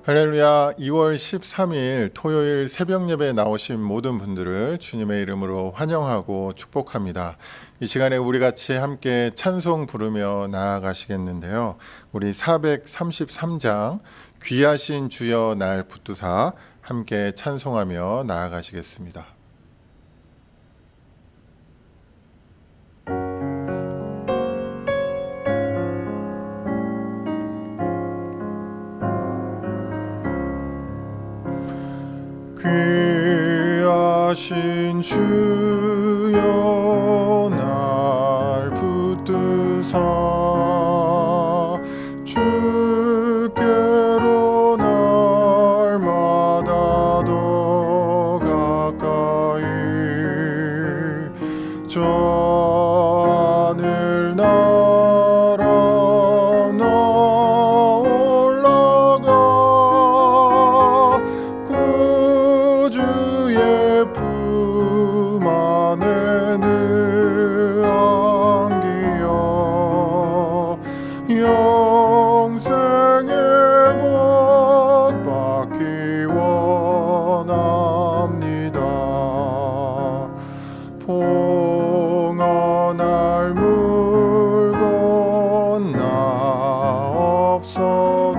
할렐루야. 2월 13일 토요일 새벽 예배에 나오신 모든 분들을 주님의 이름으로 환영하고 축복합니다. 이 시간에 우리 같이 함께 찬송 부르며 나아가시겠는데요. 우리 433장 귀하신 주여 날 붙드사 함께 찬송하며 나아가시겠습니다. 귀하신 주여 날 붙드사 주께로 날마다 더 가까이 저 하늘 나라 올라가 구주의 품 안에 늘 안기어 영생의 복 받기 원합니다. 봉헌할 물건 나 없어도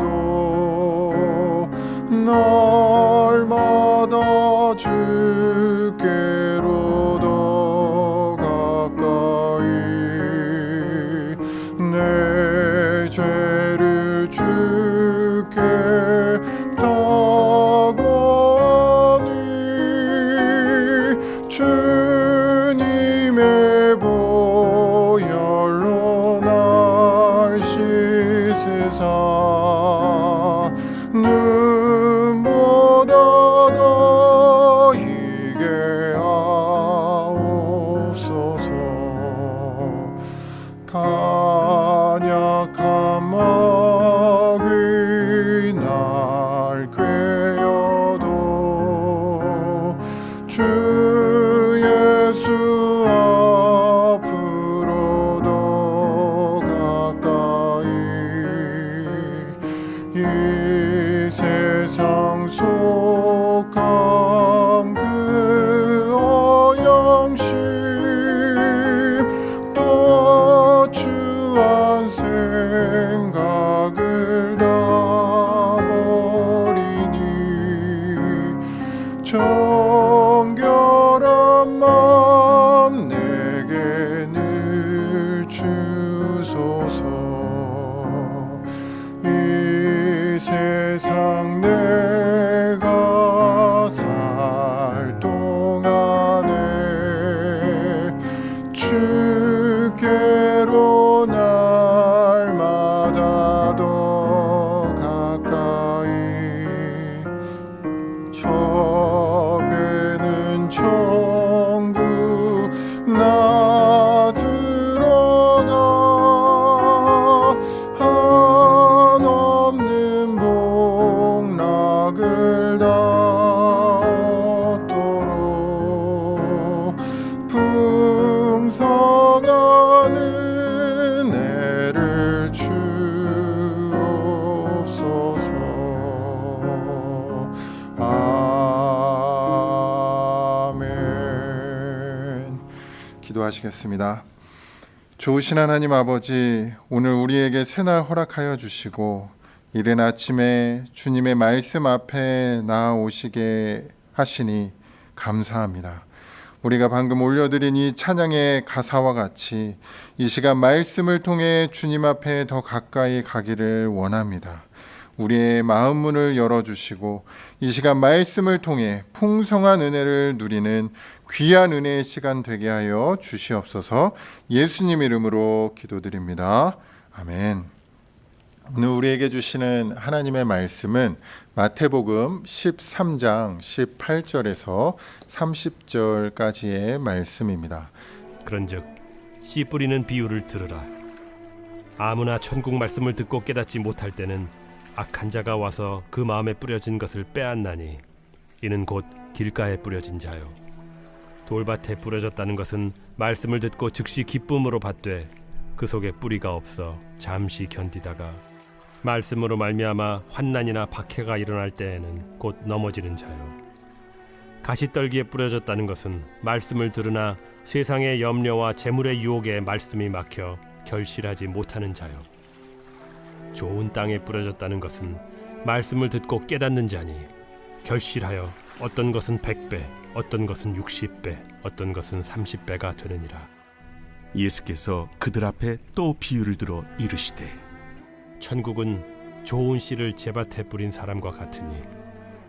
날마다 주께로 더 가까이 내 죄를 주께 다 구하니 주님의 보혈로 날 씻으사 눈보다 더 희게 하옵소서. 간약한 마귀 날 꾀어도 주 예수 앞으로 더 가까이 이 세상 속한 그 어영심 또 추한 생각을 다 버리니 정결한 마음 내게 늘 주소서. 이 세상 내가 살 동안에 주께로 날마다 더 가까이 저 배는 천국 나 들어가 한없는 복락을 다 얻도록 풍성한 은혜를 주옵소서. 아멘. 기도하시겠습니다. 좋으신 하나님 아버지, 오늘 우리에게 새날 허락하여 주시고 이른 아침에 주님의 말씀 앞에 나아오시게 하시니 감사합니다. 우리가 방금 올려드린 이 찬양의 가사와 같이 이 시간 말씀을 통해 주님 앞에 더 가까이 가기를 원합니다. 우리의 마음 문을 열어주시고 이 시간 말씀을 통해 풍성한 은혜를 누리는 귀한 은혜의 시간 되게 하여 주시옵소서. 예수님 이름으로 기도드립니다. 아멘. 오늘 우리에게 주시는 하나님의 말씀은 마태복음 13장 18절에서 30절까지의 말씀입니다. 그런즉 씨 뿌리는 비유를 들으라. 아무나 천국 말씀을 듣고 깨닫지 못할 때는 악한 자가 와서 그 마음에 뿌려진 것을 빼앗나니 이는 곧 길가에 뿌려진 자요. 돌밭에 뿌려졌다는 것은 말씀을 듣고 즉시 기쁨으로 받되 그 속에 뿌리가 없어 잠시 견디다가 말씀으로 말미암아 환난이나 박해가 일어날 때에는 곧 넘어지는 자요. 가시떨기에 뿌려졌다는 것은 말씀을 들으나 세상의 염려와 재물의 유혹에 말씀이 막혀 결실하지 못하는 자요. 좋은 땅에 뿌려졌다는 것은 말씀을 듣고 깨닫는 자니 결실하여 어떤 것은 100배, 어떤 것은 60배, 어떤 것은 30배가 되느니라. 예수께서 그들 앞에 또 비유를 들어 이르시되 천국은 좋은 씨를 제밭에 뿌린 사람과 같으니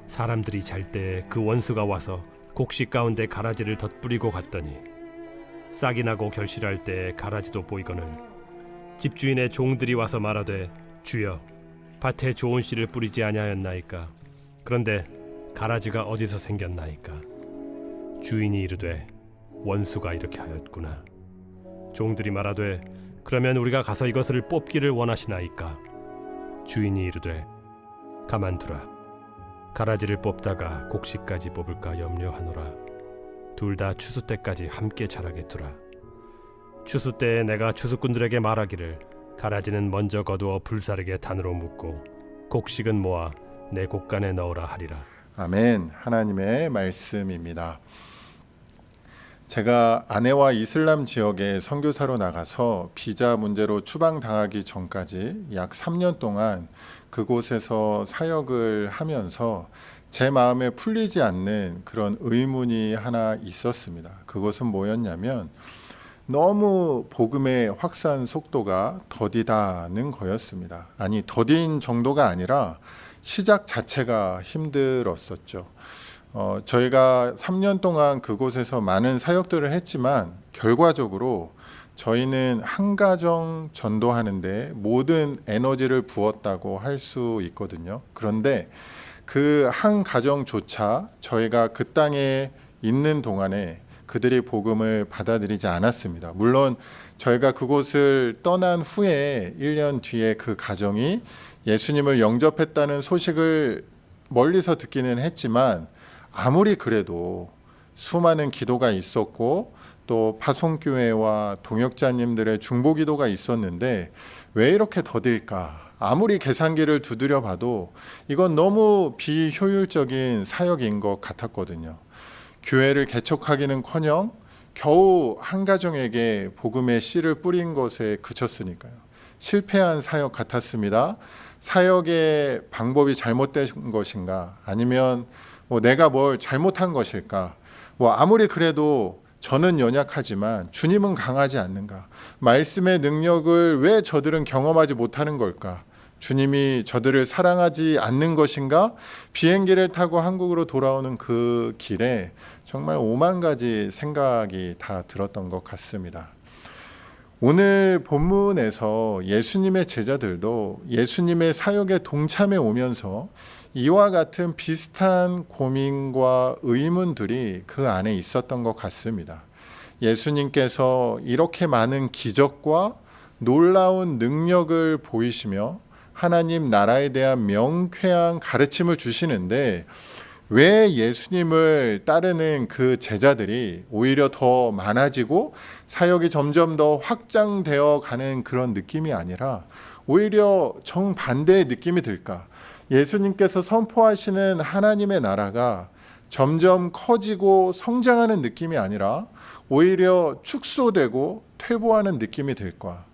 사람들이 잘 때에 그 원수가 와서 곡식 가운데 가라지를 덧뿌리고 갔더니 싹이 나고 결실할 때에 가라지도 보이거늘 집주인의 종들이 와서 말하되 주여 밭에 좋은 씨를 뿌리지 아니하였나이까. 그런데 가라지가 어디서 생겼나이까. 주인이 이르되 원수가 이렇게 하였구나. 종들이 말하되 그러면 우리가 가서 이것을 뽑기를 원하시나이까. 주인이 이르되 가만두라. 가라지를 뽑다가 곡식까지 뽑을까 염려하노라. 둘 다 추수 때까지 함께 자라게 두라. 추수 때에 내가 추수꾼들에게 말하기를 가라지는 먼저 거두어 불사르게 단으로 묶고 곡식은 모아 내 곡간에 넣으라 하리라. 아멘. 하나님의 말씀입니다. 제가 아내와 이슬람 지역에 선교사로 나가서 비자 문제로 추방당하기 전까지 약 3년 동안 그곳에서 사역을 하면서 제 마음에 풀리지 않는 그런 의문이 하나 있었습니다. 그것은 뭐였냐면 너무 복음의 확산 속도가 더디다는 거였습니다. 아니, 더딘 정도가 아니라 시작 자체가 힘들었었죠. 저희가 3년 동안 그곳에서 많은 사역들을 했지만 결과적으로 저희는 한 가정 전도하는데 모든 에너지를 부었다고 할 수 있거든요. 그런데 그 한 가정조차 저희가 그 땅에 있는 동안에 그들이 복음을 받아들이지 않았습니다. 물론 저희가 그곳을 떠난 후에 1년 뒤에 그 가정이 예수님을 영접했다는 소식을 멀리서 듣기는 했지만 아무리 그래도 수많은 기도가 있었고 또 파송교회와 동역자님들의 중보기도가 있었는데 왜 이렇게 더딜까? 아무리 계산기를 두드려 봐도 이건 너무 비효율적인 사역인 것 같았거든요. 교회를 개척하기는커녕 겨우 한 가정에게 복음의 씨를 뿌린 것에 그쳤으니까요. 실패한 사역 같았습니다. 사역의 방법이 잘못된 것인가? 아니면 내가 뭘 잘못한 것일까? 아무리 그래도 저는 연약하지만 주님은 강하지 않는가? 말씀의 능력을 왜 저들은 경험하지 못하는 걸까? 주님이 저들을 사랑하지 않는 것인가? 비행기를 타고 한국으로 돌아오는 그 길에 정말 5만 가지 생각이 다 들었던 것 같습니다. 오늘 본문에서 예수님의 제자들도 예수님의 사역에 동참해 오면서 이와 같은 비슷한 고민과 의문들이 그 안에 있었던 것 같습니다. 예수님께서 이렇게 많은 기적과 놀라운 능력을 보이시며 하나님 나라에 대한 명쾌한 가르침을 주시는데 왜 예수님을 따르는 그 제자들이 오히려 더 많아지고 사역이 점점 더 확장되어 가는 그런 느낌이 아니라 오히려 정반대의 느낌이 들까? 예수님께서 선포하시는 하나님의 나라가 점점 커지고 성장하는 느낌이 아니라 오히려 축소되고 퇴보하는 느낌이 들까?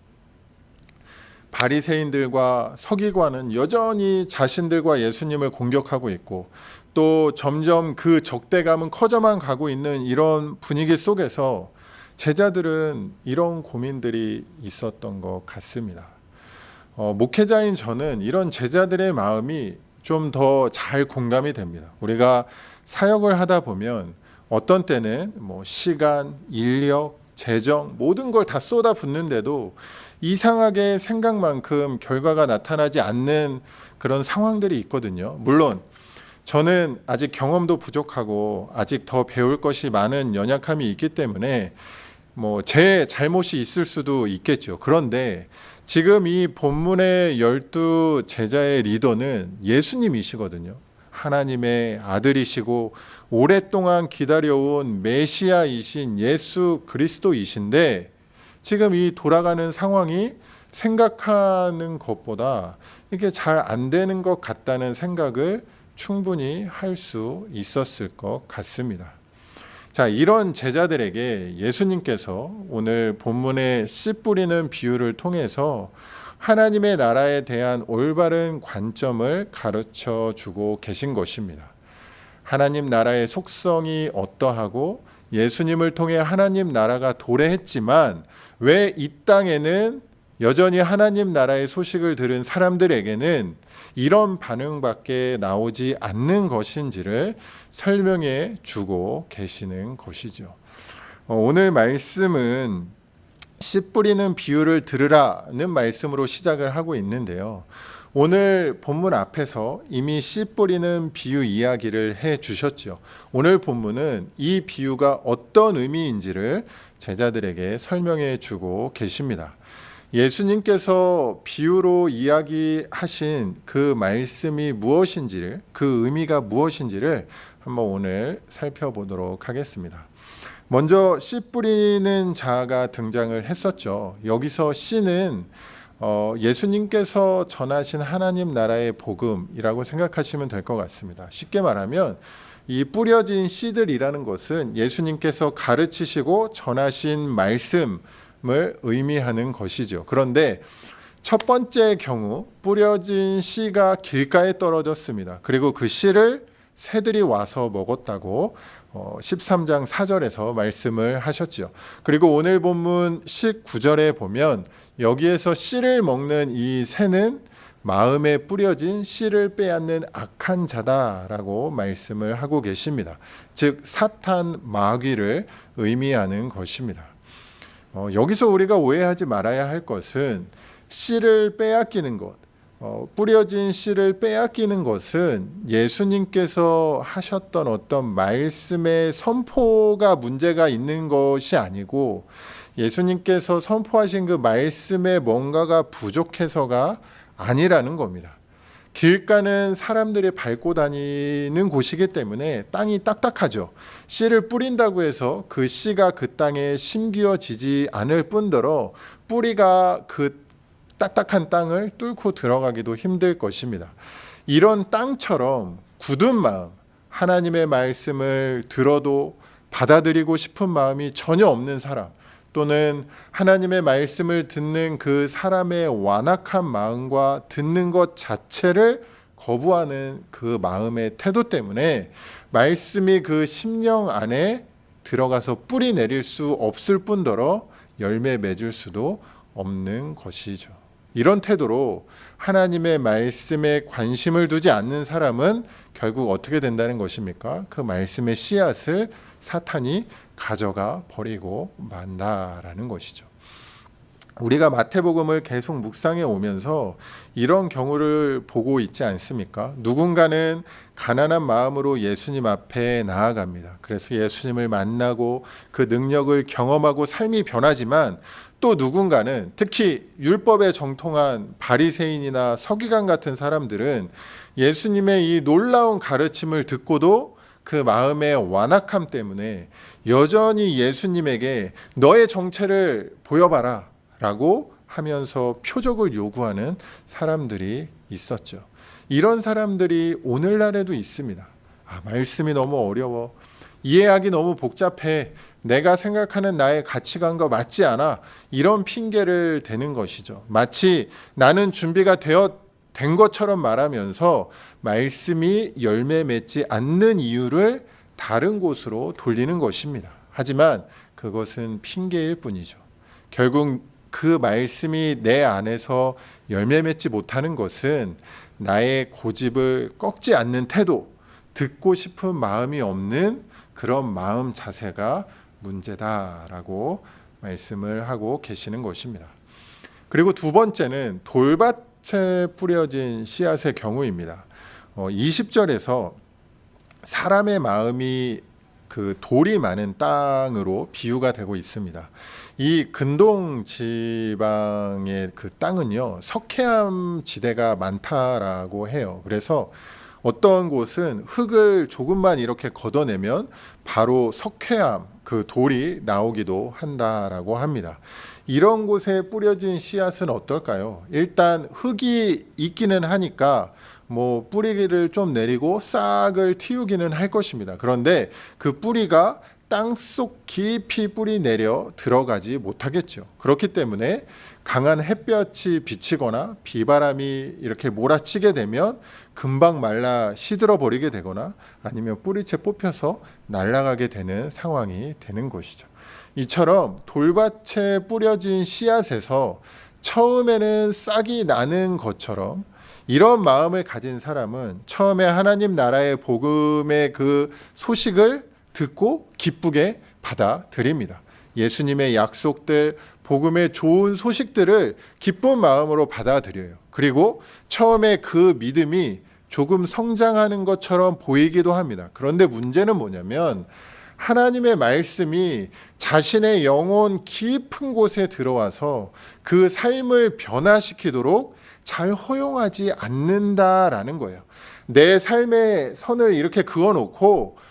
바리새인들과 서기관은 여전히 자신들과 예수님을 공격하고 있고 또 점점 그 적대감은 커져만 가고 있는 이런 분위기 속에서 제자들은 이런 고민들이 있었던 것 같습니다. 목회자인 저는 이런 제자들의 마음이 좀 더 잘 공감이 됩니다. 우리가 사역을 하다 보면 어떤 때는 시간, 인력, 재정 모든 걸 다 쏟아붓는데도 이상하게 생각만큼 결과가 나타나지 않는 그런 상황들이 있거든요. 물론 저는 아직 경험도 부족하고 아직 더 배울 것이 많은 연약함이 있기 때문에 제 잘못이 있을 수도 있겠죠. 그런데 지금 이 본문의 12 제자의 리더는 예수님이시거든요. 하나님의 아들이시고 오랫동안 기다려온 메시아이신 예수 그리스도이신데 지금 이 돌아가는 상황이 생각하는 것보다 이게 잘 안 되는 것 같다는 생각을 충분히 할 수 있었을 것 같습니다. 자, 이런 제자들에게 예수님께서 오늘 본문의 씨 뿌리는 비유를 통해서 하나님의 나라에 대한 올바른 관점을 가르쳐 주고 계신 것입니다. 하나님 나라의 속성이 어떠하고 예수님을 통해 하나님 나라가 도래했지만 왜 이 땅에는 여전히 하나님 나라의 소식을 들은 사람들에게는 이런 반응밖에 나오지 않는 것인지를 설명해 주고 계시는 것이죠. 오늘 말씀은 씨 뿌리는 비유를 들으라는 말씀으로 시작을 하고 있는데요. 오늘 본문 앞에서 이미 씨 뿌리는 비유 이야기를 해 주셨죠. 오늘 본문은 이 비유가 어떤 의미인지를 제자들에게 설명해 주고 계십니다. 예수님께서 비유로 이야기하신 그 말씀이 무엇인지를, 그 의미가 무엇인지를 한번 오늘 살펴보도록 하겠습니다. 먼저 씨 뿌리는 자가 등장을 했었죠. 여기서 씨는 예수님께서 전하신 하나님 나라의 복음이라고 생각하시면 될 것 같습니다. 쉽게 말하면 이 뿌려진 씨들이라는 것은 예수님께서 가르치시고 전하신 말씀을 의미하는 것이죠. 그런데 첫 번째 경우 뿌려진 씨가 길가에 떨어졌습니다. 그리고 그 씨를 새들이 와서 먹었다고 13장 4절에서 말씀을 하셨죠. 그리고 오늘 본문 19절에 보면 여기에서 씨를 먹는 이 새는 마음에 뿌려진 씨를 빼앗는 악한 자다라고 말씀을 하고 계십니다. 즉 사탄 마귀를 의미하는 것입니다. 여기서 우리가 오해하지 말아야 할 것은 씨를 빼앗기는 것, 뿌려진 씨를 빼앗기는 것은 예수님께서 하셨던 어떤 말씀의 선포가 문제가 있는 것이 아니고 예수님께서 선포하신 그 말씀에 뭔가가 부족해서가 아니라는 겁니다. 길가는 사람들이 밟고 다니는 곳이기 때문에 땅이 딱딱하죠. 씨를 뿌린다고 해서 그 씨가 그 땅에 심기어지지 않을 뿐더러 뿌리가 그 딱딱한 땅을 뚫고 들어가기도 힘들 것입니다. 이런 땅처럼 굳은 마음, 하나님의 말씀을 들어도 받아들이고 싶은 마음이 전혀 없는 사람, 또는 하나님의 말씀을 듣는 그 사람의 완악한 마음과 듣는 것 자체를 거부하는 그 마음의 태도 때문에 말씀이 그 심령 안에 들어가서 뿌리 내릴 수 없을 뿐더러 열매 맺을 수도 없는 것이죠. 이런 태도로 하나님의 말씀에 관심을 두지 않는 사람은 결국 어떻게 된다는 것입니까? 그 말씀의 씨앗을 사탄이 가져가 버리고 만다라는 것이죠. 우리가 마태복음을 계속 묵상해 오면서 이런 경우를 보고 있지 않습니까? 누군가는 가난한 마음으로 예수님 앞에 나아갑니다. 그래서 예수님을 만나고 그 능력을 경험하고 삶이 변하지만 또 누군가는 특히 율법에 정통한 바리새인이나 서기관 같은 사람들은 예수님의 이 놀라운 가르침을 듣고도 그 마음의 완악함 때문에 여전히 예수님에게 너의 정체를 보여봐라 라고 하면서 표적을 요구하는 사람들이 있었죠. 이런 사람들이 오늘날에도 있습니다. 말씀이 너무 어려워. 이해하기 너무 복잡해. 내가 생각하는 나의 가치관과 맞지 않아. 이런 핑계를 대는 것이죠. 마치 나는 준비가 된 것처럼 말하면서 말씀이 열매 맺지 않는 이유를 다른 곳으로 돌리는 것입니다. 하지만 그것은 핑계일 뿐이죠. 결국 그 말씀이 내 안에서 열매 맺지 못하는 것은 나의 고집을 꺾지 않는 태도, 듣고 싶은 마음이 없는 그런 마음 자세가 문제다라고 말씀을 하고 계시는 것입니다. 그리고 두 번째는 돌밭에 뿌려진 씨앗의 경우입니다. 20절에서 사람의 마음이 그 돌이 많은 땅으로 비유가 되고 있습니다. 이 근동 지방의 그 땅은요 석회암 지대가 많다라고 해요. 그래서 어떤 곳은 흙을 조금만 이렇게 걷어내면 바로 석회암, 그 돌이 나오기도 한다라고 합니다. 이런 곳에 뿌려진 씨앗은 어떨까요? 일단 흙이 있기는 하니까 뭐 뿌리를 좀 내리고 싹을 틔우기는 할 것입니다. 그런데 그 뿌리가 땅속 깊이 뿌리 내려 들어가지 못하겠죠. 그렇기 때문에 강한 햇볕이 비치거나 비바람이 이렇게 몰아치게 되면 금방 말라 시들어 버리게 되거나 아니면 뿌리채 뽑혀서 날아가게 되는 상황이 되는 것이죠. 이처럼 돌밭에 뿌려진 씨앗에서 처음에는 싹이 나는 것처럼 이런 마음을 가진 사람은 처음에 하나님 나라의 복음의 그 소식을 듣고 기쁘게 받아들입니다. 예수님의 약속들, 복음의 좋은 소식들을 기쁜 마음으로 받아들여요. 그리고 처음에 그 믿음이 조금 성장하는 것처럼 보이기도 합니다. 그런데 문제는 뭐냐면 하나님의 말씀이 자신의 영혼 깊은 곳에 들어와서 그 삶을 변화시키도록 잘 허용하지 않는다라는 거예요. 내 삶의 선을 이렇게 그어놓고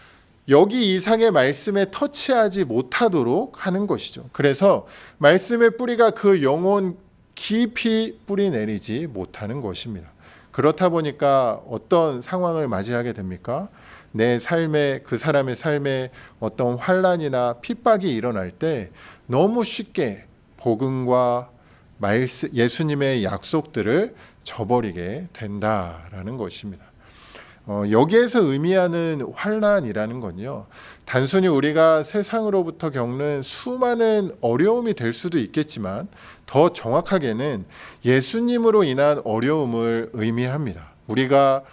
여기 이상의 말씀에 터치하지 못하도록 하는 것이죠. 그래서 말씀의 뿌리가 그 영혼 깊이 뿌리 내리지 못하는 것입니다. 그렇다 보니까 어떤 상황을 맞이하게 됩니까? 내 삶에, 그 사람의 삶에 어떤 환난이나 핍박이 일어날 때 너무 쉽게 복음과 말씀, 예수님의 약속들을 저버리게 된다라는 것입니다. 여기에서 의미하는 환난이라는 건요, 단순히 우리가 세상으로부터 겪는 수많은 어려움이 될 수도 있겠지만 더 정확하게는 예수님으로 인한 어려움을 의미합니다. 우리가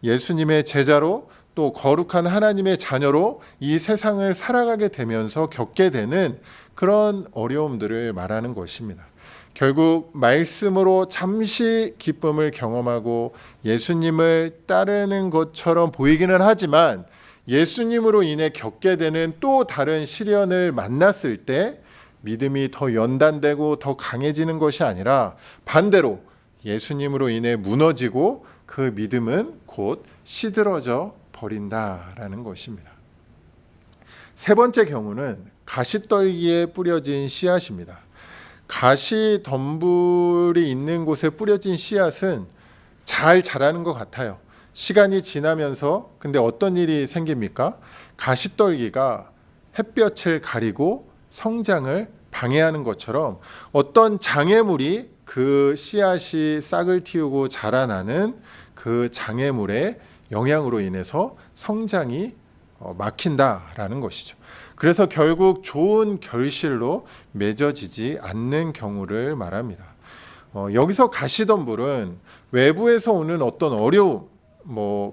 예수님의 제자로 또 거룩한 하나님의 자녀로 이 세상을 살아가게 되면서 겪게 되는 그런 어려움들을 말하는 것입니다. 결국 말씀으로 잠시 기쁨을 경험하고 예수님을 따르는 것처럼 보이기는 하지만 예수님으로 인해 겪게 되는 또 다른 시련을 만났을 때 믿음이 더 연단되고 더 강해지는 것이 아니라 반대로 예수님으로 인해 무너지고 그 믿음은 곧 시들어져 버린다라는 것입니다. 세 번째 경우는 가시떨기에 뿌려진 씨앗입니다. 가시 덤불이 있는 곳에 뿌려진 씨앗은 잘 자라는 것 같아요. 시간이 지나면서 근데 어떤 일이 생깁니까? 가시떨기가 햇볕을 가리고 성장을 방해하는 것처럼 어떤 장애물이 그 씨앗이 싹을 틔우고 자라나는 그 장애물의 영향으로 인해서 성장이 막힌다라는 것이죠. 그래서 결국 좋은 결실로 맺어지지 않는 경우를 말합니다. 여기서 가시덤불은 외부에서 오는 어떤 어려움,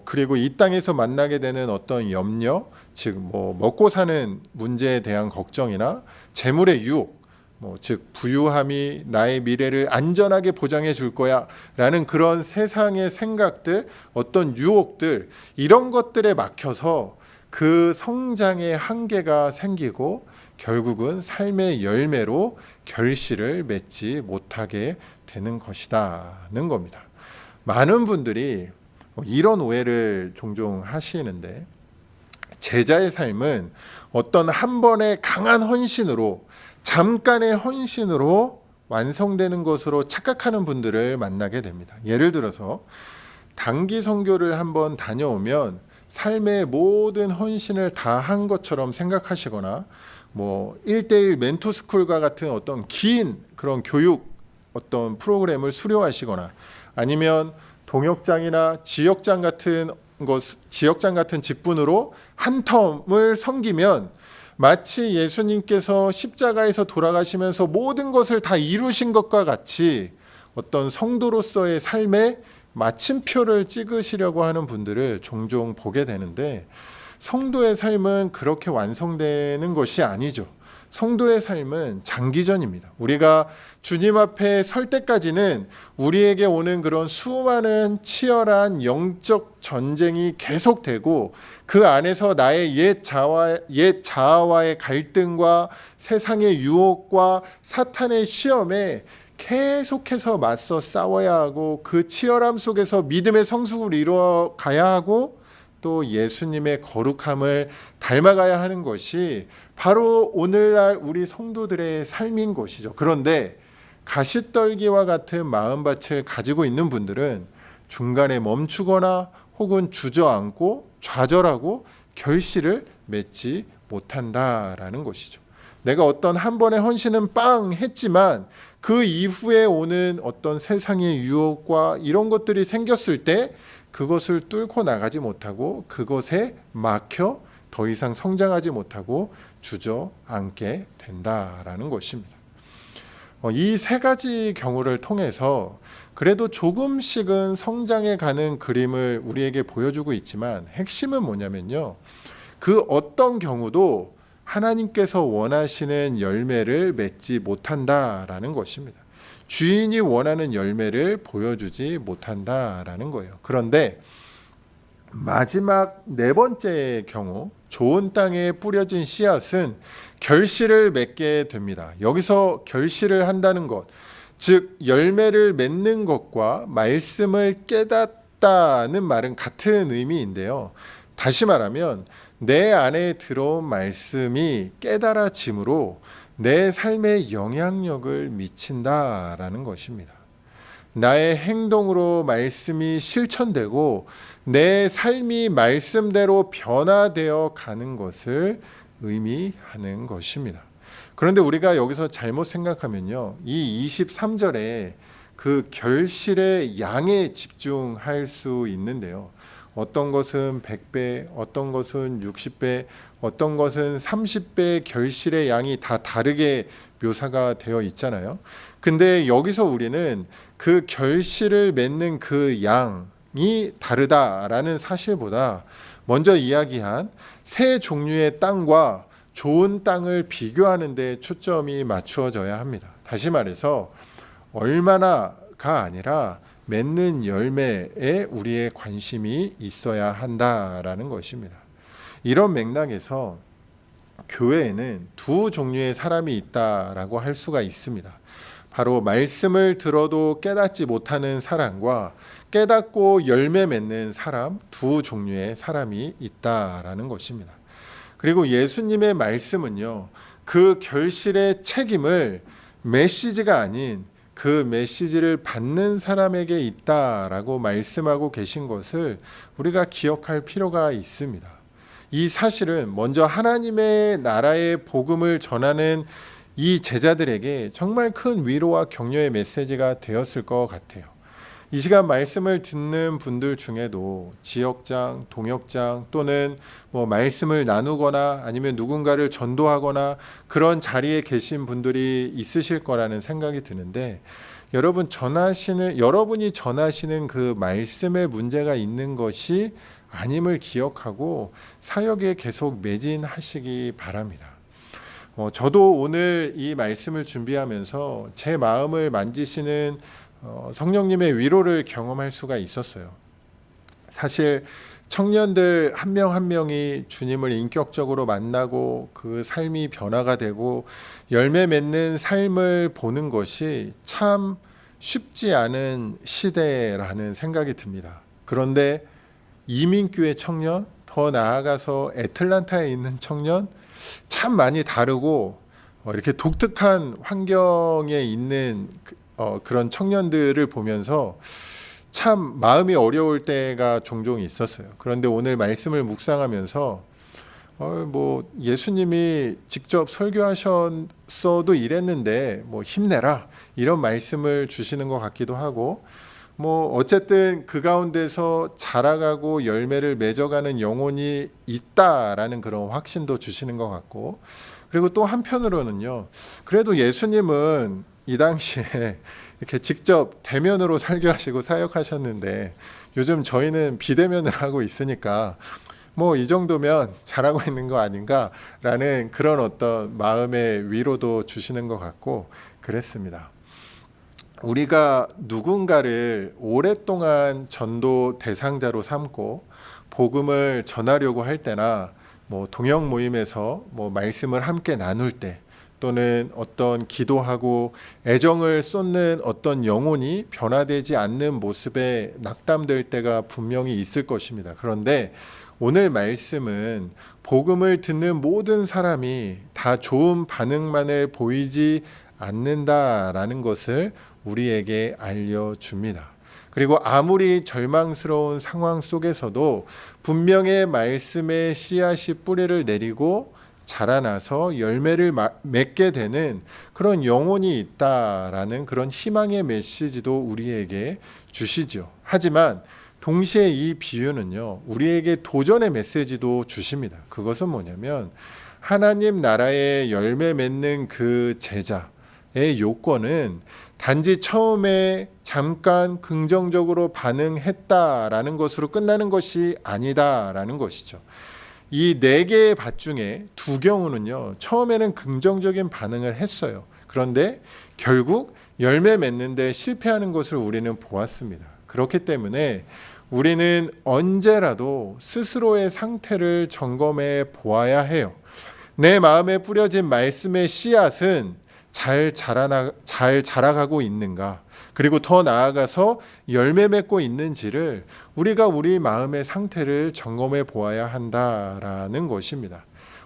그리고 이 땅에서 만나게 되는 어떤 염려, 즉 먹고 사는 문제에 대한 걱정이나 재물의 유혹, 즉 부유함이 나의 미래를 안전하게 보장해 줄 거야라는 그런 세상의 생각들, 어떤 유혹들, 이런 것들에 막혀서 그 성장의 한계가 생기고 결국은 삶의 열매로 결실을 맺지 못하게 되는 것이다는 겁니다. 많은 분들이 이런 오해를 종종 하시는데, 제자의 삶은 어떤 한 번의 강한 헌신으로, 잠깐의 헌신으로 완성되는 것으로 착각하는 분들을 만나게 됩니다. 예를 들어서 단기 선교를 한번 다녀오면 삶의 모든 헌신을 다 한 것처럼 생각하시거나 1:1 멘토스쿨과 같은 어떤 긴 그런 교육 어떤 프로그램을 수료하시거나 아니면 동역장이나 지역장 같은 직분으로 한 텀을 섬기면 마치 예수님께서 십자가에서 돌아가시면서 모든 것을 다 이루신 것과 같이 어떤 성도로서의 삶에 마침표를 찍으시려고 하는 분들을 종종 보게 되는데, 성도의 삶은 그렇게 완성되는 것이 아니죠. 성도의 삶은 장기전입니다. 우리가 주님 앞에 설 때까지는 우리에게 오는 그런 수많은 치열한 영적 전쟁이 계속되고 그 안에서 나의 옛 자아와의 갈등과 세상의 유혹과 사탄의 시험에 계속해서 맞서 싸워야 하고 그 치열함 속에서 믿음의 성숙을 이루어 가야 하고 또 예수님의 거룩함을 닮아가야 하는 것이 바로 오늘날 우리 성도들의 삶인 것이죠. 그런데 가시떨기와 같은 마음밭을 가지고 있는 분들은 중간에 멈추거나 혹은 주저앉고 좌절하고 결실을 맺지 못한다라는 것이죠. 내가 어떤 한 번의 헌신은 빵 했지만 그 이후에 오는 어떤 세상의 유혹과 이런 것들이 생겼을 때 그것을 뚫고 나가지 못하고 그것에 막혀 더 이상 성장하지 못하고 주저앉게 된다라는 것입니다. 이 세 가지 경우를 통해서 그래도 조금씩은 성장해 가는 그림을 우리에게 보여주고 있지만 핵심은 뭐냐면요. 그 어떤 경우도 하나님께서 원하시는 열매를 맺지 못한다라는 것입니다. 주인이 원하는 열매를 보여주지 못한다라는 거예요. 그런데 마지막 네 번째 경우, 좋은 땅에 뿌려진 씨앗은 결실을 맺게 됩니다. 여기서 결실을 한다는 것, 즉 열매를 맺는 것과 말씀을 깨닫다는 말은 같은 의미인데요. 다시 말하면 내 안에 들어온 말씀이 깨달아짐으로 내 삶에 영향력을 미친다라는 것입니다. 나의 행동으로 말씀이 실천되고 내 삶이 말씀대로 변화되어 가는 것을 의미하는 것입니다. 그런데 우리가 여기서 잘못 생각하면요. 이 23절에 그 결실의 양에 집중할 수 있는데요. 어떤 것은 100배, 어떤 것은 60배, 어떤 것은 30배 결실의 양이 다 다르게 묘사가 되어 있잖아요. 근데 여기서 우리는 그 결실을 맺는 그 양이 다르다라는 사실보다 먼저 이야기한 세 종류의 땅과 좋은 땅을 비교하는 데 초점이 맞추어져야 합니다. 다시 말해서 얼마나가 아니라 맺는 열매에 우리의 관심이 있어야 한다라는 것입니다. 이런 맥락에서 교회에는 두 종류의 사람이 있다라고 할 수가 있습니다. 바로 말씀을 들어도 깨닫지 못하는 사람과 깨닫고 열매 맺는 사람, 두 종류의 사람이 있다라는 것입니다. 그리고 예수님의 말씀은요, 그 결실의 책임을 메시지가 아닌 그 메시지를 받는 사람에게 있다라고 말씀하고 계신 것을 우리가 기억할 필요가 있습니다. 이 사실은 먼저 하나님의 나라의 복음을 전하는 이 제자들에게 정말 큰 위로와 격려의 메시지가 되었을 것 같아요. 이 시간 말씀을 듣는 분들 중에도 지역장, 동역장 또는 말씀을 나누거나 아니면 누군가를 전도하거나 그런 자리에 계신 분들이 있으실 거라는 생각이 드는데 여러분이 전하시는 그 말씀에 문제가 있는 것이 아님을 기억하고 사역에 계속 매진하시기 바랍니다. 저도 오늘 이 말씀을 준비하면서 제 마음을 만지시는 성령님의 위로를 경험할 수가 있었어요. 사실 청년들 한 명 한 명이 주님을 인격적으로 만나고 그 삶이 변화가 되고 열매 맺는 삶을 보는 것이 참 쉽지 않은 시대라는 생각이 듭니다. 그런데 이민교회 청년, 더 나아가서 애틀란타에 있는 청년 참 많이 다르고 이렇게 독특한 환경에 있는 그런 청년들을 보면서 참 마음이 어려울 때가 종종 있었어요. 그런데 오늘 말씀을 묵상하면서 예수님이 직접 설교하셨어도 이랬는데 힘내라 이런 말씀을 주시는 것 같기도 하고 어쨌든 그 가운데서 자라가고 열매를 맺어가는 영혼이 있다라는 그런 확신도 주시는 것 같고 그리고 또 한편으로는요. 그래도 예수님은 이 당시에 이렇게 직접 대면으로 설교하시고 사역하셨는데 요즘 저희는 비대면을 하고 있으니까 이 정도면 잘하고 있는 거 아닌가라는 그런 어떤 마음의 위로도 주시는 것 같고 그랬습니다. 우리가 누군가를 오랫동안 전도 대상자로 삼고 복음을 전하려고 할 때나 동역 모임에서 말씀을 함께 나눌 때 또는 어떤 기도하고 애정을 쏟는 어떤 영혼이 변화되지 않는 모습에 낙담될 때가 분명히 있을 것입니다. 그런데 오늘 말씀은 복음을 듣는 모든 사람이 다 좋은 반응만을 보이지 않는다라는 것을 우리에게 알려줍니다. 그리고 아무리 절망스러운 상황 속에서도 분명히 말씀의 씨앗이 뿌리를 내리고 자라나서 열매를 맺게 되는 그런 영혼이 있다라는 그런 희망의 메시지도 우리에게 주시죠. 하지만 동시에 이 비유는요, 우리에게 도전의 메시지도 주십니다. 그것은 뭐냐면 하나님 나라의 열매 맺는 그 제자의 요건은 단지 처음에 잠깐 긍정적으로 반응했다라는 것으로 끝나는 것이 아니다라는 것이죠. 이 4개의 밭 중에 2경우는요, 처음에는 긍정적인 반응을 했어요. 그런데 결국 열매 맺는데 실패하는 것을 우리는 보았습니다. 그렇기 때문에 우리는 언제라도 스스로의 상태를 점검해 보아야 해요. 내 마음에 뿌려진 말씀의 씨앗은 잘 자라가고 있는가? 그리고 더 나아가서 열매 맺고 있는지를 우리가 우리 마음의 상태를 점검해 보아야 한다라는 것입니다.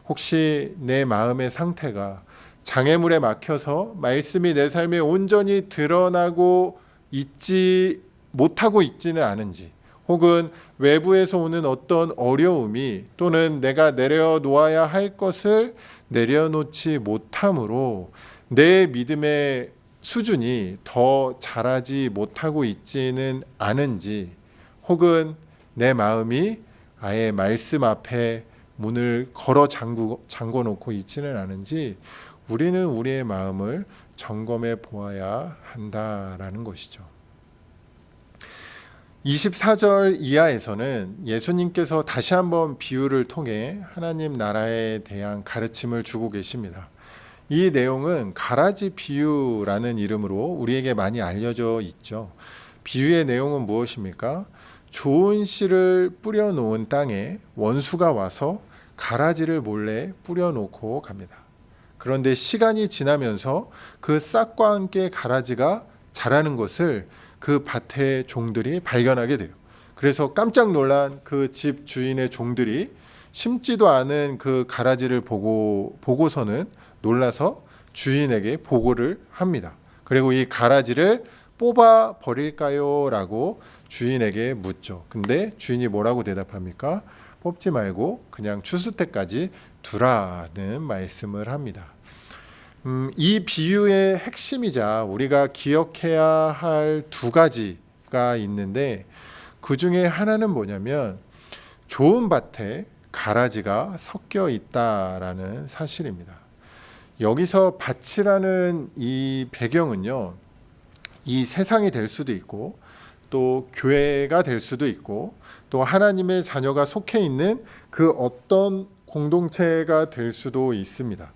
혹시 내 마음의 상태가 장애물에 막혀서 말씀이 내 삶에 온전히 드러나고 있지 못하고 있지는 않은지, 혹은 외부에서 오는 어떤 어려움이 또는 내가 내려놓아야 할 것을 내려놓지 못함으로 내 믿음의 수준이 더 자라지 못하고 있지는 않은지, 혹은 내 마음이 아예 말씀 앞에 문을 걸어 잠궈 놓고 있지는 않은지 우리는 우리의 마음을 점검해 보아야 한다라는 것이죠. 24절 이하에서는 예수님께서 다시 한번 비유를 통해 하나님 나라에 대한 가르침을 주고 계십니다. 이 내용은 가라지 비유라는 이름으로 우리에게 많이 알려져 있죠. 비유의 내용은 무엇입니까? 좋은 씨를 뿌려놓은 땅에 원수가 와서 가라지를 몰래 뿌려놓고 갑니다. 그런데 시간이 지나면서 그 싹과 함께 가라지가 자라는 것을 그 밭의 종들이 발견하게 돼요. 그래서 깜짝 놀란 그 집 주인의 종들이 심지도 않은 그 가라지를 보고서는 놀라서 주인에게 보고를 합니다. 그리고 이 가라지를 뽑아 버릴까요? 라고 주인에게 묻죠. 근데 주인이 뭐라고 대답합니까? 뽑지 말고 그냥 추수 때까지 두라는 말씀을 합니다. 이 비유의 핵심이자 우리가 기억해야 할 2가지가 있는데, 그 중에 하나는 뭐냐면 좋은 밭에 가라지가 섞여 있다라는 사실입니다. 여기서 밭이라는 이 배경은요, 이 세상이 될 수도 있고 또 교회가 될 수도 있고 또 하나님의 자녀가 속해 있는 그 어떤 공동체가 될 수도 있습니다.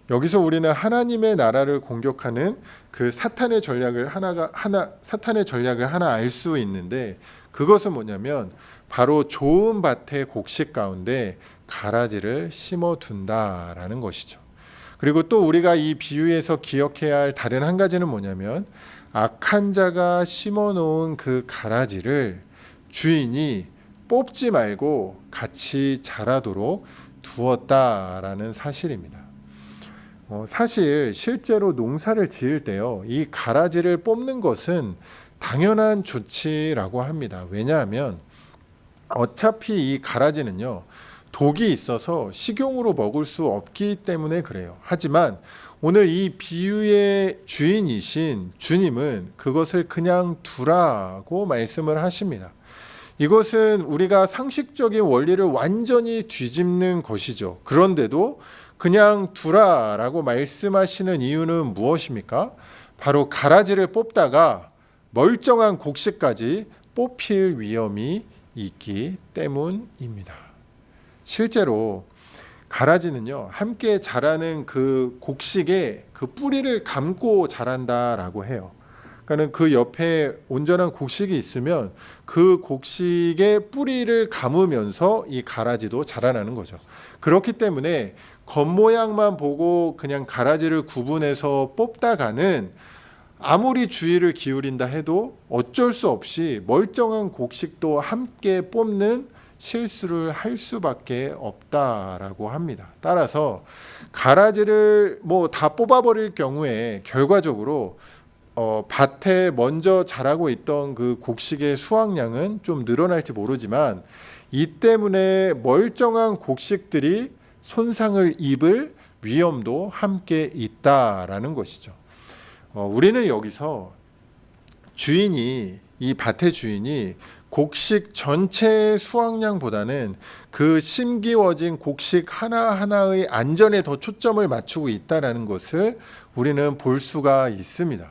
여기서 우리는 하나님의 나라를 공격하는 그 사탄의 전략을 하나 알 수 있는데, 그것은 뭐냐면 바로 좋은 밭의 곡식 가운데 가라지를 심어둔다라는 것이죠. 그리고 또 우리가 이 비유에서 기억해야 할 다른 한 가지는 뭐냐면 악한 자가 심어놓은 그 가라지를 주인이 뽑지 말고 같이 자라도록 두었다라는 사실입니다. 사실 실제로 농사를 지을 때요, 이 가라지를 뽑는 것은 당연한 조치라고 합니다. 왜냐하면 어차피 이 가라지는요, 독이 있어서 식용으로 먹을 수 없기 때문에 그래요. 하지만 오늘 이 비유의 주인이신 주님은 그것을 그냥 두라고 말씀을 하십니다. 이것은 우리가 상식적인 원리를 완전히 뒤집는 것이죠. 그런데도 그냥 두라라고 말씀하시는 이유는 무엇입니까? 바로 가라지를 뽑다가 멀쩡한 곡식까지 뽑힐 위험이 있기 때문입니다. 실제로 가라지는요, 함께 자라는 그 곡식의 그 뿌리를 감고 자란다라고 해요. 그러니까 그 옆에 온전한 곡식이 있으면 그 곡식의 뿌리를 감으면서 이 가라지도 자라나는 거죠. 그렇기 때문에 겉모양만 보고 그냥 가라지를 구분해서 뽑다가는 아무리 주의를 기울인다 해도 어쩔 수 없이 멀쩡한 곡식도 함께 뽑는 실수를 할 수밖에 없다라고 합니다. 따라서 가라지를 뭐 다 뽑아버릴 경우에 결과적으로 밭에 먼저 자라고 있던 그 곡식의 수확량은 좀 늘어날지 모르지만 이 때문에 멀쩡한 곡식들이 손상을 입을 위험도 함께 있다라는 것이죠. 우리는 여기서 이 밭의 주인이 곡식 전체의 수확량보다는 그 심기워진 곡식 하나하나의 안전에 더 초점을 맞추고 있다는 것을 우리는 볼 수가 있습니다.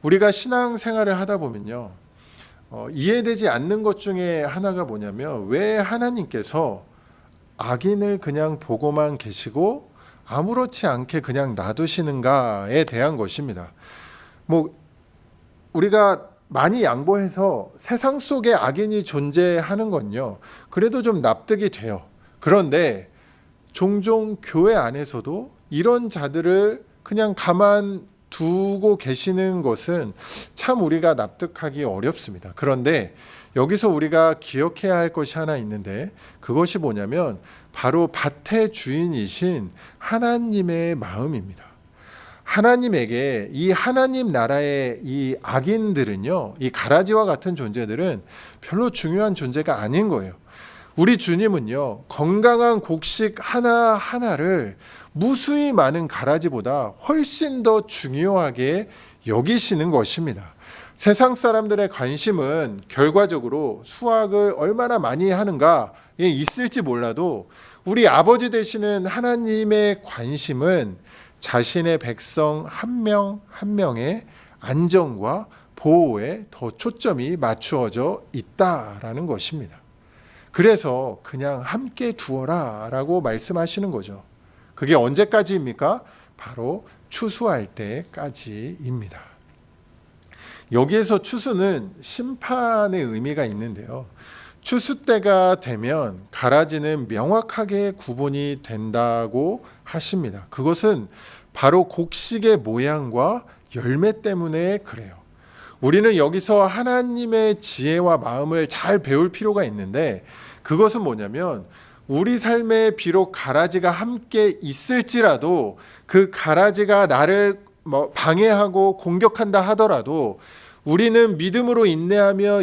우리가 신앙생활을 하다 보면요, 이해되지 않는 것 중에 하나가 뭐냐면 왜 하나님께서 악인을 그냥 보고만 계시고 아무렇지 않게 그냥 놔두시는가에 대한 것입니다. 뭐 우리가 많이 양보해서 세상 속에 악인이 존재하는 건요, 그래도 좀 납득이 돼요. 그런데 종종 교회 안에서도 이런 자들을 그냥 가만 두고 계시는 것은 참 우리가 납득하기 어렵습니다. 그런데 여기서 우리가 기억해야 할 것이 하나 있는데 그것이 뭐냐면 바로 밭의 주인이신 하나님의 마음입니다. 하나님에게 이 하나님 나라의 이 악인들은요, 이 가라지와 같은 존재들은 별로 중요한 존재가 아닌 거예요. 우리 주님은요, 건강한 곡식 하나하나를 무수히 많은 가라지보다 훨씬 더 중요하게 여기시는 것입니다. 세상 사람들의 관심은 결과적으로 수확을 얼마나 많이 하는가에 있을지 몰라도 우리 아버지 되시는 하나님의 관심은 자신의 백성 한 명 한 명의 안전과 보호에 더 초점이 맞추어져 있다라는 것입니다. 그래서 그냥 함께 두어라 라고 말씀하시는 거죠. 그게 언제까지입니까? 바로 추수할 때까지입니다. 여기에서 추수는 심판의 의미가 있는데요, 추수 때가 되면 가라지는 명확하게 구분이 된다고 하십니다. 그것은 바로 곡식의 모양과 열매 때문에 그래요. 우리는 여기서 하나님의 지혜와 마음을 잘 배울 필요가 있는데 그것은 뭐냐면 우리 삶에 비록 가라지가 함께 있을지라도 그 가라지가 나를 방해하고 공격한다 하더라도 우리는 믿음으로 인내하며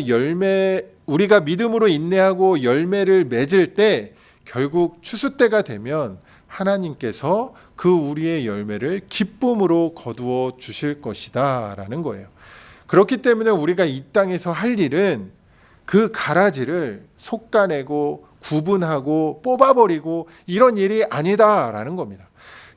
우리가 믿음으로 인내하고 열매를 맺을 때 결국 추수 때가 되면 하나님께서 그 우리의 열매를 기쁨으로 거두어 주실 것이다 라는 거예요. 그렇기 때문에 우리가 이 땅에서 할 일은 그 가라지를 솎아내고 구분하고 뽑아버리고 이런 일이 아니다라는 겁니다.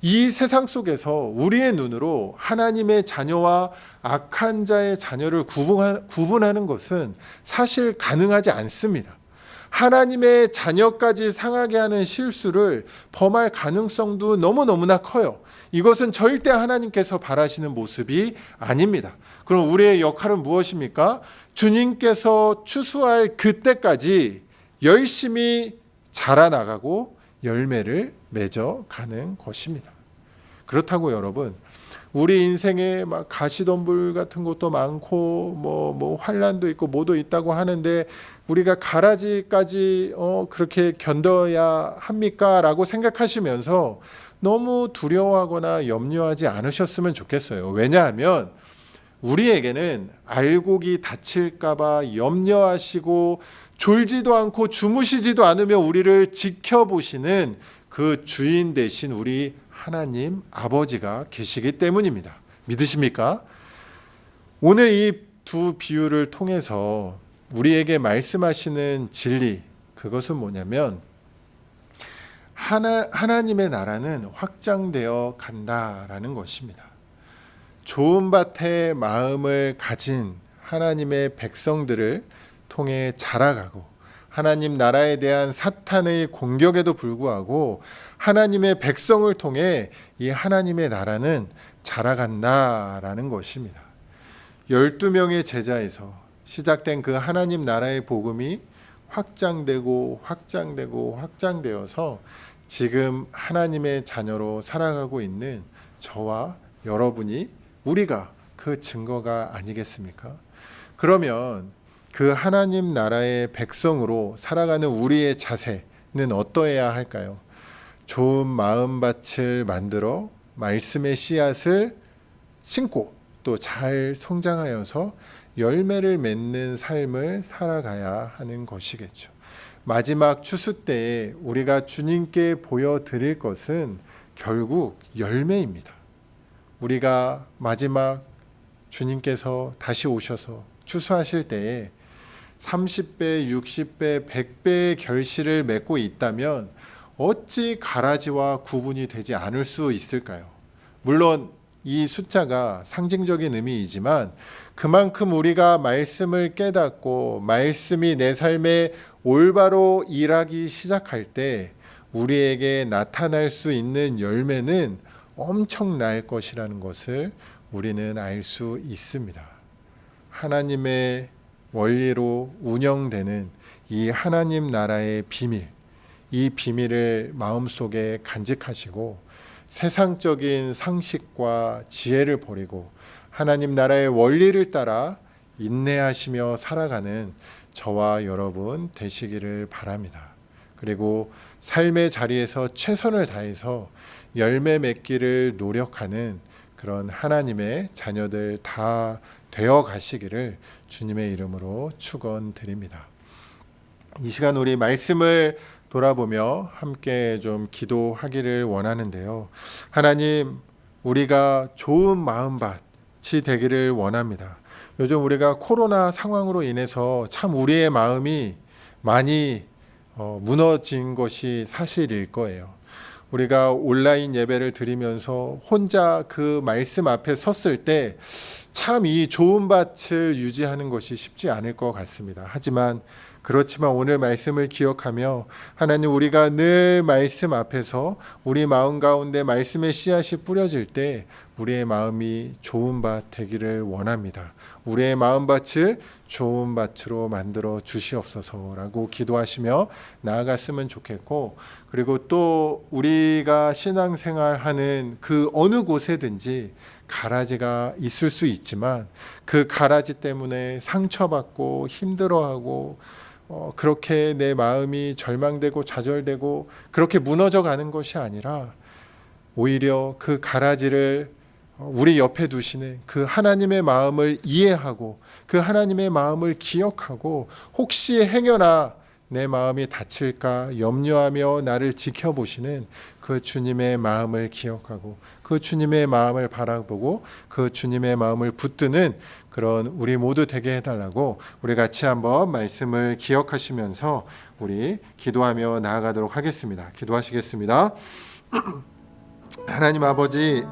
이 세상 속에서 우리의 눈으로 하나님의 자녀와 악한 자의 자녀를 구분하는 것은 사실 가능하지 않습니다. 하나님의 자녀까지 상하게 하는 실수를 범할 가능성도 너무너무나 커요. 이것은 절대 하나님께서 바라시는 모습이 아닙니다. 그럼 우리의 역할은 무엇입니까? 주님께서 추수할 그때까지 열심히 자라나가고 열매를 맺어가는 것입니다. 그렇다고 여러분, 우리 인생에 막 가시덤불 같은 것도 많고 뭐 환난도 있고 뭐도 있다고 하는데 우리가 가라지까지 그렇게 견뎌야 합니까? 라고 생각하시면서 너무 두려워하거나 염려하지 않으셨으면 좋겠어요. 왜냐하면 우리에게는 알곡이 다칠까 봐 염려하시고 졸지도 않고 주무시지도 않으며 우리를 지켜보시는 그 주인 되신 우리 하나님 아버지가 계시기 때문입니다. 믿으십니까? 오늘 이 두 비유를 통해서 우리에게 말씀하시는 진리, 그것은 뭐냐면 하나님의 나라는 확장되어 간다라는 것입니다. 좋은 밭의 마음을 가진 하나님의 백성들을 통해 자라가고 하나님 나라에 대한 사탄의 공격에도 불구하고 하나님의 백성을 통해 이 하나님의 나라는 자라간다라는 것입니다. 12명의 제자에서 시작된 그 하나님 나라의 복음이 확장되어서 지금 하나님의 자녀로 살아가고 있는 저와 여러분이, 우리가 그 증거가 아니겠습니까? 그러면 그 하나님 나라의 백성으로 살아가는 우리의 자세는 어떠해야 할까요? 좋은 마음밭을 만들어 말씀의 씨앗을 심고 또 잘 성장하여서 열매를 맺는 삶을 살아가야 하는 것이겠죠. 마지막 추수 때에 우리가 주님께 보여드릴 것은 결국 열매입니다. 우리가 마지막 주님께서 다시 오셔서 추수하실 때에 30배, 60배, 100배의 결실을 맺고 있다면 어찌 가라지와 구분이 되지 않을 수 있을까요? 물론 이 숫자가 상징적인 의미이지만 그만큼 우리가 말씀을 깨닫고 말씀이 내 삶에 올바로 일하기 시작할 때 우리에게 나타날 수 있는 열매는 엄청날 것이라는 것을 우리는 알 수 있습니다. 하나님의 원리로 운영되는 이 하나님 나라의 비밀, 이 비밀을 마음속에 간직하시고 세상적인 상식과 지혜를 버리고 하나님 나라의 원리를 따라 인내하시며 살아가는 저와 여러분 되시기를 바랍니다. 그리고 삶의 자리에서 최선을 다해서 열매 맺기를 노력하는 그런 하나님의 자녀들 다 되어 가시기를 주님의 이름으로 축원드립니다. 이 시간 우리 말씀을 돌아보며 함께 좀 기도하기를 원하는데요. 하나님, 우리가 좋은 마음밭이 되기를 원합니다. 요즘 우리가 코로나 상황으로 인해서 참 우리의 마음이 많이 무너진 것이 사실일 거예요. 우리가 온라인 예배를 드리면서 혼자 그 말씀 앞에 섰을 때 참 이 좋은 밭을 유지하는 것이 쉽지 않을 것 같습니다. 그렇지만 오늘 말씀을 기억하며 하나님, 우리가 늘 말씀 앞에서 우리 마음 가운데 말씀의 씨앗이 뿌려질 때 우리의 마음이 좋은 밭 되기를 원합니다. 우리의 마음밭을 좋은 밭으로 만들어 주시옵소서라고 기도하시며 나아갔으면 좋겠고, 그리고 또 우리가 신앙생활하는 그 어느 곳에든지 가라지가 있을 수 있지만 그 가라지 때문에 상처받고 힘들어하고 그렇게 내 마음이 절망되고 좌절되고 그렇게 무너져 가는 것이 아니라 오히려 그 가라지를 우리 옆에 두시는 그 하나님의 마음을 이해하고 그 하나님의 마음을 기억하고 혹시 행여나 내 마음이 다칠까 염려하며 나를 지켜보시는 그 주님의 마음을 기억하고 그 주님의 마음을 바라보고 그 주님의 마음을 붙드는 그런 우리 모두 되게 해달라고 우리 같이 한번 말씀을 기억하시면서 우리 기도하며 나아가도록 하겠습니다. 기도하시겠습니다. 하나님 아버지,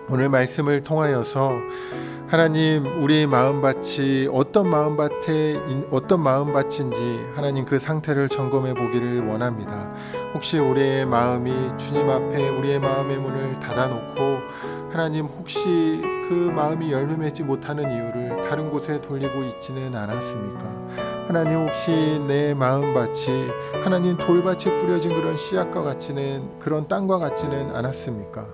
오늘 말씀을 통하여서 하나님, 우리의 마음밭이 어떤 마음밭인지 하나님 그 상태를 점검해 보기를 원합니다. 혹시 우리의 마음이 주님 앞에 우리의 마음의 문을 닫아놓고 하나님, 혹시 그 마음이 열매 맺지 못하는 이유를 다른 곳에 돌리고 있지는 않았습니까? 하나님, 혹시 내 마음밭이 하나님 돌밭에 뿌려진 그런 씨앗과 같지는, 그런 땅과 같지는 않았습니까?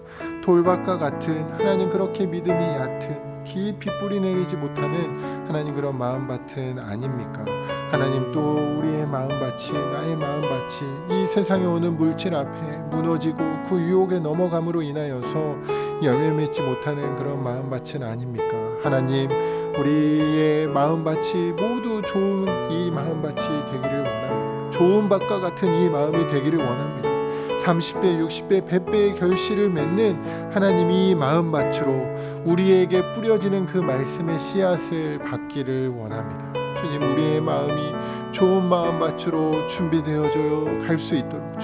돌밭과 같은 하나님, 그렇게 믿음이 얕은 깊이 뿌리 내리지 못하는 하나님 그런 마음밭은 아닙니까? 하나님, 또 우리의 마음밭이, 나의 마음밭이 이 세상에 오는 물질 앞에 무너지고 그 유혹에 넘어감으로 인하여서 열매 맺지 못하는 그런 마음밭은 아닙니까? 하나님, 우리의 마음밭이 모두 좋은 이 마음밭이 되기를 원합니다. 좋은 밭과 같은 이 마음이 되기를 원합니다. 30배, 60배, 100배의 결실을 맺는 하나님이 마음밭으로 우리에게 뿌려지는 그 말씀의 씨앗을 받기를 원합니다. 주님, 우리의 마음이 좋은 마음밭으로 준비되어질 수 있도록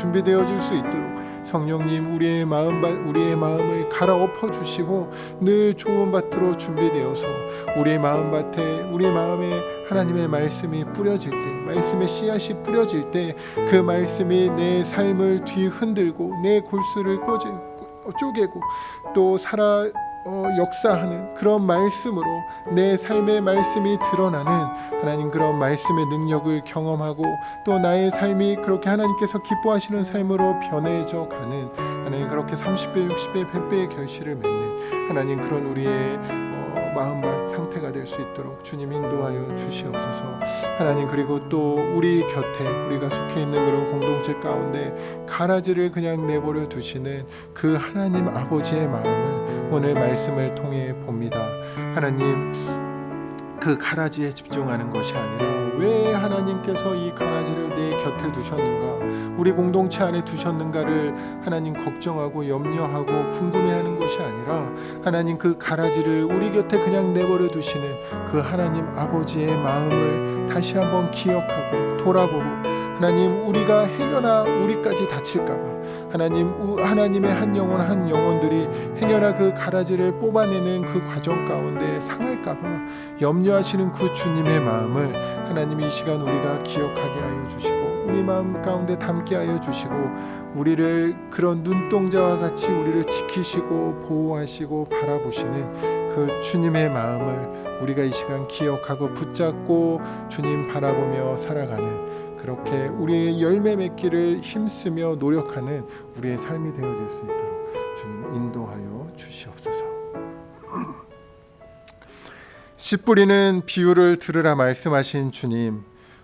성령님, 우리의 마음을 갈아엎어 주시고 늘 좋은 밭으로 준비되어서 우리의 마음밭에, 우리의 마음에 하나님의 말씀이 뿌려질 때, 말씀의 씨앗이 뿌려질 때 그 말씀이 내 삶을 뒤흔들고 내 골수를 쪼개고 또 역사하는 그런 말씀으로 내 삶의 말씀이 드러나는 하나님 그런 말씀의 능력을 경험하고 또 나의 삶이 그렇게 하나님께서 기뻐하시는 삶으로 변해져 가는 하나님 그렇게 30배 60배 100배의 결실을 맺는 하나님 그런 우리의 마음밭 상태가 될 수 있도록 주님 인도하여 주시옵소서. 하나님 그리고 또 우리 곁에 우리가 속해 있는 그런 공동체 가운데 가라지를 그냥 내버려 두시는 그 하나님 아버지의 마음을 오늘 말씀을 통해 봅니다. 하나님 그 가라지에 집중하는 것이 아니라 왜 하나님께서 이 가라지를 내 곁에 두셨는가, 우리 공동체 안에 두셨는가를 하나님 걱정하고 염려하고 궁금해하는 것이 아니라 하나님 그 가라지를 우리 곁에 그냥 내버려 두시는 그 하나님 아버지의 마음을 다시 한번 기억하고 돌아보고 하나님 우리가 행여나 우리까지 다칠까봐 하나님의 한 영혼들이 행여나 그 가라지를 뽑아내는 그 과정 가운데 상할까봐 염려하시는 그 주님의 마음을 하나님 이 시간 우리가 기억하게 하여 주시고 우리 마음 가운데 담게 하여 주시고 우리를 그런 눈동자와 같이 우리를 지키시고 보호하시고 바라보시는 그 주님의 마음을 우리가 이 시간 기억하고 붙잡고 주님 바라보며 살아가는 그렇게 우리의 열매 맺기를 힘쓰며 노력하는 우리의 삶이 되어질 수 있도록 주님 인도하여 주시옵소서. 씨 뿌리는 비유를 들으라 말씀하신 주님,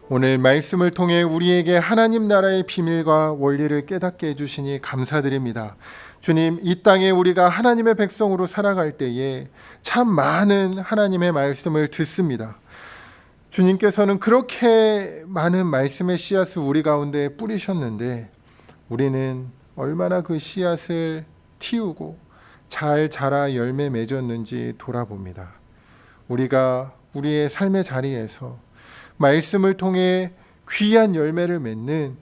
오늘 말씀을 통해 우리에게 하나님 나라의 비밀과 원리를 깨닫게 해주시니 감사드립니다. 주님, 이 땅에 우리가 하나님의 백성으로 살아갈 때에 참 많은 하나님의 말씀을 듣습니다. 주님께서는 그렇게 많은 말씀의 씨앗을 우리 가운데 뿌리셨는데 우리는 얼마나 그 씨앗을 틔우고 잘 자라 열매 맺었는지 돌아봅니다. 우리가 우리의 삶의 자리에서 말씀을 통해 귀한 열매를 맺는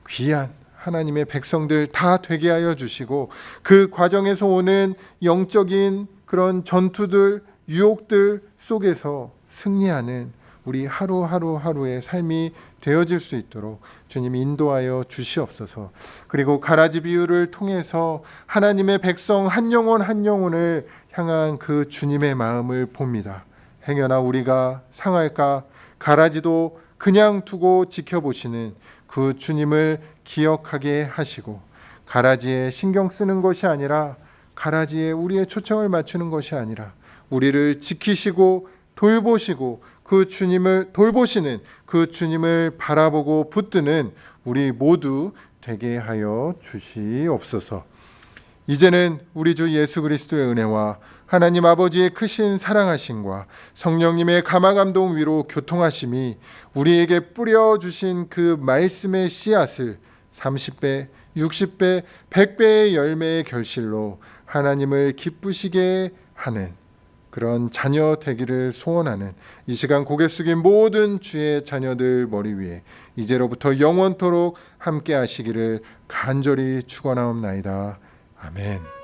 귀한 하나님의 백성들 다 되게 하여 주시고 그 과정에서 오는 영적인 그런 전투들, 유혹들 속에서 승리하는 우리 하루하루의 삶이 되어질 수 있도록 주님 인도하여 주시옵소서. 그리고 가라지 비유를 통해서 하나님의 백성 한 영혼을 향한 그 주님의 마음을 봅니다. 행여나 우리가 상할까, 가라지도 그냥 두고 지켜보시는 그 주님을 기억하게 하시고 가라지에 신경 쓰는 것이 아니라 가라지에 우리의 초점을 맞추는 것이 아니라 우리를 지키시고 돌보시고 그 주님을 돌보시는 그 주님을 바라보고 붙드는 우리 모두 되게 하여 주시옵소서. 이제는 우리 주 예수 그리스도의 은혜와 하나님 아버지의 크신 사랑하심과 성령님의 감화감동 위로 교통하심이 우리에게 뿌려주신 그 말씀의 씨앗을 30배, 60배, 100배의 열매의 결실로 하나님을 기쁘시게 하는 그런 자녀 되기를 소원하는 이 시간 고개 숙인 모든 주의 자녀들 머리 위에 이제로부터 영원토록 함께 하시기를 간절히 축원하옵나이다. 아멘.